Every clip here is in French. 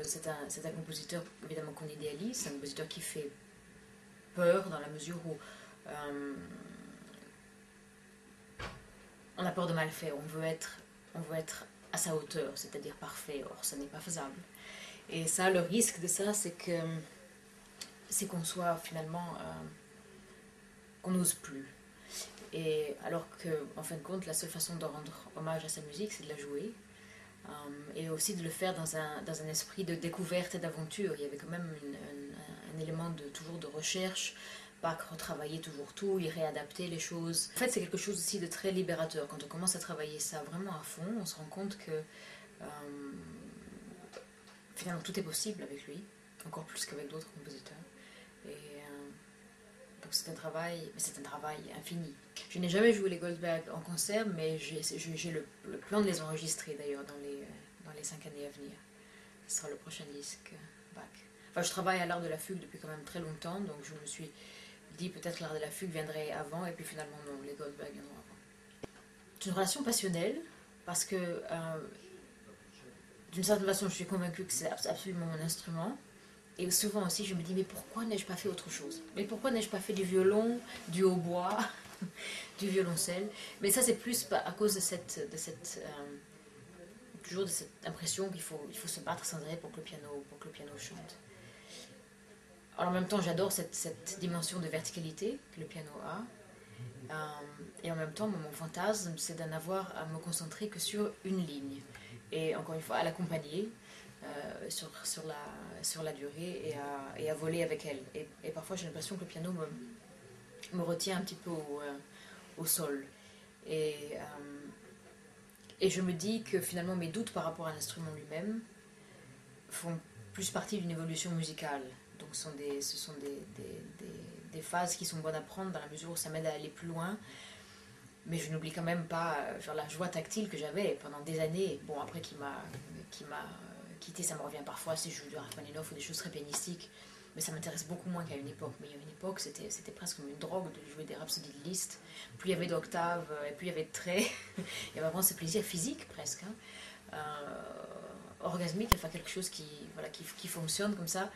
c'est un compositeur évidemment qu'on idéalise, c'est un compositeur qui fait peur dans la mesure où on a peur de mal faire, on veut être à sa hauteur, c'est-à-dire parfait, or ça n'est pas faisable. Et ça, le risque de ça, c'est qu'on soit finalement, qu'on n'ose plus. Et alors que, en fin de compte, la seule façon de rendre hommage à sa musique, c'est de la jouer. Et aussi de le faire dans un esprit de découverte et d'aventure. Il y avait quand même un élément toujours de recherche, pas retravailler toujours tout, y réadapter les choses. En fait, c'est quelque chose aussi de très libérateur. Quand on commence à travailler ça vraiment à fond, on se rend compte que finalement tout est possible avec lui, encore plus qu'avec d'autres compositeurs. Et donc c'est un travail infini. Je n'ai jamais joué les Goldberg en concert, mais j'ai le plan de les enregistrer d'ailleurs dans les 5 années à venir. Ce sera le prochain disque Bach. Enfin, je travaille à l'art de la fugue depuis quand même très longtemps, donc je me suis dit peut-être que l'art de la fugue viendrait avant, et puis finalement non, les Goldberg viendront avant. C'est une relation passionnelle, parce que d'une certaine façon je suis convaincue que c'est absolument mon instrument. Et souvent aussi, je me dis, mais pourquoi n'ai-je pas fait autre chose? Mais pourquoi n'ai-je pas fait du violon, du hautbois, du violoncelle? Mais ça, c'est plus à cause de toujours de cette impression qu'il faut se battre sans arrêt pour que le piano chante. Alors en même temps, j'adore cette dimension de verticalité que le piano a. Et en même temps, mon fantasme, c'est d'en avoir à me concentrer que sur une ligne. Et encore une fois, à l'accompagner. Sur la durée et à voler avec elle. Et parfois j'ai l'impression que le piano me retient un petit peu au sol. Et je me dis que finalement mes doutes par rapport à l'instrument lui-même font plus partie d'une évolution musicale. Donc ce sont des phases qui sont bonnes à prendre dans la mesure où ça m'aide à aller plus loin. Mais je n'oublie quand même pas genre la joie tactile que j'avais pendant des années. Bon, après qui m'a quitté, ça me revient parfois si je joue du Rachmaninoff ou des choses très pianistiques. Mais ça m'intéresse beaucoup moins qu'à une époque. Mais il y avait une époque, c'était presque comme une drogue de jouer des rhapsodies de Liszt. Plus il y avait d'octaves, et plus il y avait de traits. Il y avait vraiment ce plaisir physique presque. Orgasmique, enfin quelque chose qui fonctionne comme ça.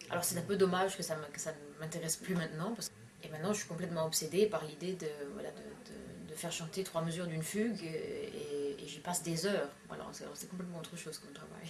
Alors c'est un peu dommage que ça ne m'intéresse plus maintenant. Et maintenant je suis complètement obsédée par l'idée de faire chanter 3 mesures d'une fugue et j'y passe des heures. Voilà, c'est complètement autre chose comme travail.